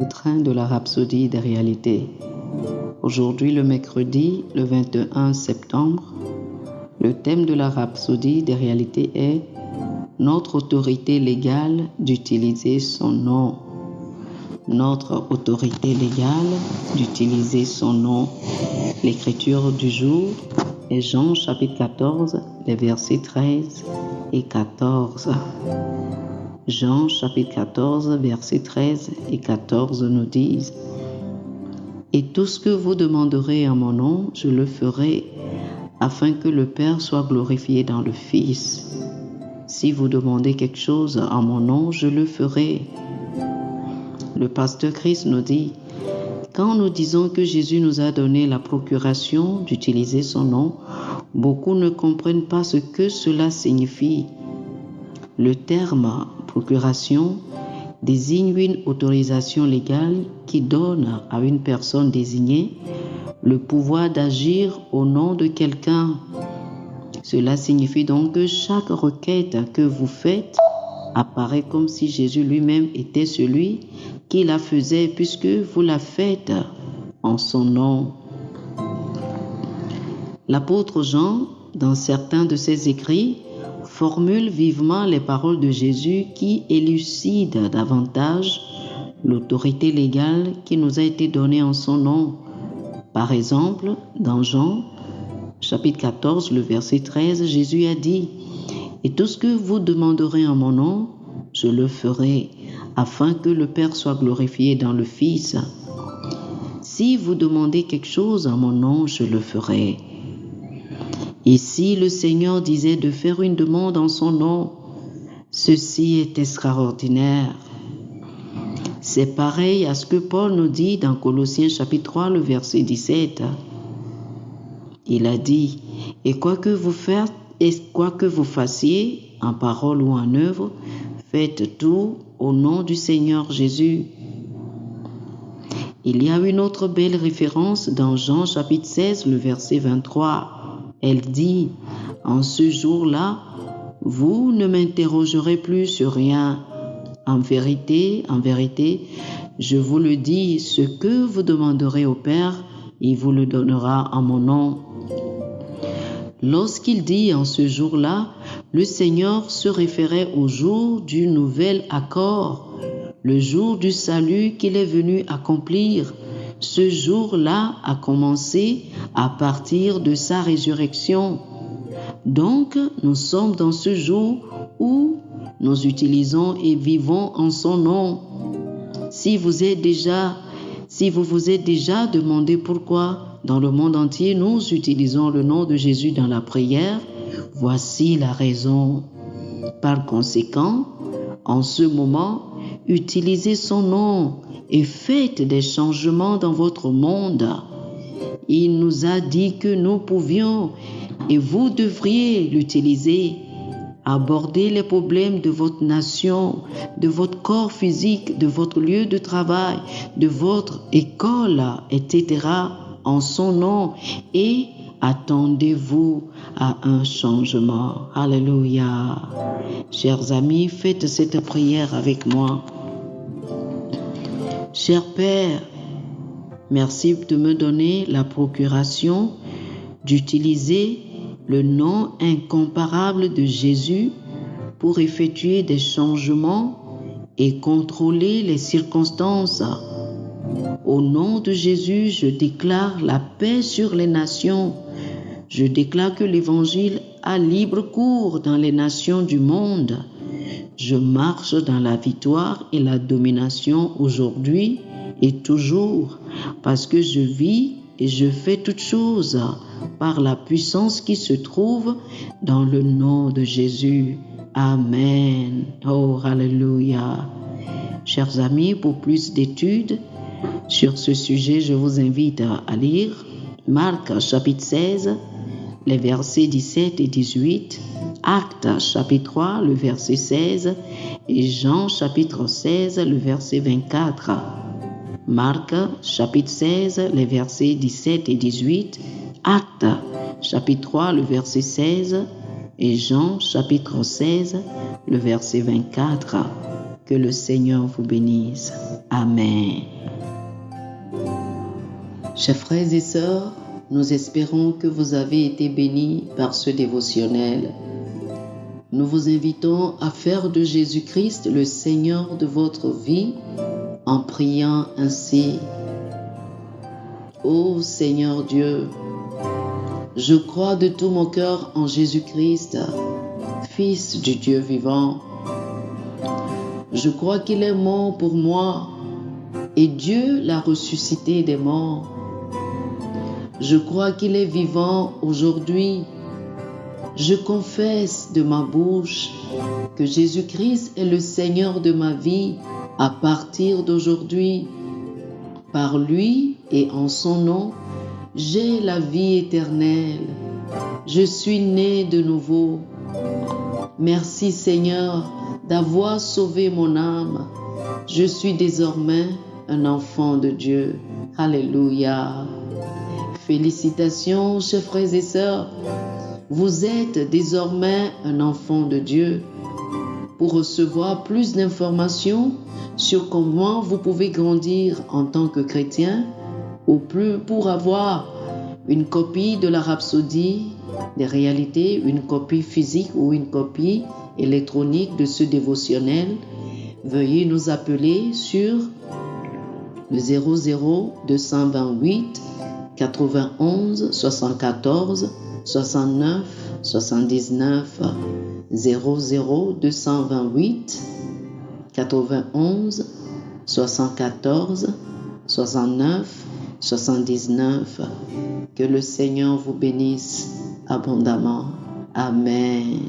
Le train de la rhapsodie des réalités. Aujourd'hui, le mercredi, le 21 septembre, le thème de la rhapsodie des réalités est notre autorité légale d'utiliser son nom. Notre autorité légale d'utiliser son nom. L'écriture du jour est Jean chapitre 14, les versets 13 et 14. Jean chapitre 14, versets 13 et 14 nous disent: Et tout ce que vous demanderez en mon nom, je le ferai, afin que le Père soit glorifié dans le Fils. Si vous demandez quelque chose en mon nom, je le ferai. Le pasteur Christ nous dit: quand nous disons que Jésus nous a donné la procuration d'utiliser son nom, beaucoup ne comprennent pas ce que cela signifie. Le terme procuration désigne une autorisation légale qui donne à une personne désignée le pouvoir d'agir au nom de quelqu'un. Cela signifie donc que chaque requête que vous faites apparaît comme si Jésus lui-même était celui qui la faisait, puisque vous la faites en son nom. L'apôtre Jean, dans certains de ses écrits, formule vivement les paroles de Jésus qui élucident davantage l'autorité légale qui nous a été donnée en son nom. Par exemple, dans Jean, chapitre 14, le verset 13, Jésus a dit: « Et tout ce que vous demanderez en mon nom, je le ferai, afin que le Père soit glorifié dans le Fils. Si vous demandez quelque chose en mon nom, je le ferai. » Ici, le Seigneur disait de faire une demande en son nom. Ceci est extraordinaire. C'est pareil à ce que Paul nous dit dans Colossiens chapitre 3, le verset 17. Il a dit: « Et quoi que vous fassiez, en parole ou en œuvre, faites tout au nom du Seigneur Jésus. » Il y a une autre belle référence dans Jean chapitre 16, le verset 23. Elle dit: « En ce jour-là, vous ne m'interrogerez plus sur rien. En vérité, je vous le dis, ce que vous demanderez au Père, il vous le donnera en mon nom. » Lorsqu'il dit « en ce jour-là », le Seigneur se référait au jour du nouvel accord, le jour du salut qu'il est venu accomplir. Ce jour-là a commencé à partir de sa résurrection. Donc, nous sommes dans ce jour où nous utilisons et vivons en son nom. Si vous vous êtes déjà demandé pourquoi dans le monde entier nous utilisons le nom de Jésus dans la prière, voici la raison. Par conséquent, en ce moment, utilisez son nom et faites des changements dans votre monde. Il nous a dit que nous pouvions et vous devriez l'utiliser. Abordez les problèmes de votre nation, de votre corps physique, de votre lieu de travail, de votre école, etc. en son nom et attendez-vous à un changement. Alléluia. Chers amis, faites cette prière avec moi. Cher Père, merci de me donner la procuration d'utiliser le nom incomparable de Jésus pour effectuer des changements et contrôler les circonstances. Au nom de Jésus, je déclare la paix sur les nations. Je déclare que l'Évangile a libre cours dans les nations du monde. Je marche dans la victoire et la domination aujourd'hui et toujours, parce que je vis et je fais toutes choses par la puissance qui se trouve dans le nom de Jésus. Amen. Oh, alléluia. Chers amis, pour plus d'études sur ce sujet, je vous invite à lire Marc chapitre 16, les versets 17 et 18, Actes chapitre 3, le verset 16 et Jean chapitre 16, le verset 24. Marc chapitre 16, les versets 17 et 18, Actes chapitre 3, le verset 16 et Jean chapitre 16, le verset 24. Que le Seigneur vous bénisse. Amen. Chers frères et sœurs, nous espérons que vous avez été bénis par ce dévotionnel. Nous vous invitons à faire de Jésus-Christ le Seigneur de votre vie en priant ainsi. Ô Seigneur Dieu, je crois de tout mon cœur en Jésus-Christ, Fils du Dieu vivant. Je crois qu'il est mort pour moi et Dieu l'a ressuscité des morts. Je crois qu'il est vivant aujourd'hui. Je confesse de ma bouche que Jésus-Christ est le Seigneur de ma vie à partir d'aujourd'hui. Par lui et en son nom, j'ai la vie éternelle. Je suis né de nouveau. Merci Seigneur d'avoir sauvé mon âme. Je suis désormais un enfant de Dieu. Alléluia. Félicitations, chers frères et sœurs. Vous êtes désormais un enfant de Dieu. Pour recevoir plus d'informations sur comment vous pouvez grandir en tant que chrétien, ou plus pour avoir une copie de la Rhapsodie des réalités, une copie physique ou une copie électronique de ce dévotionnel, veuillez nous appeler sur le 00 228 91 74 69 79 00 228 91 74 69 79. Que le Seigneur vous bénisse abondamment. Amen.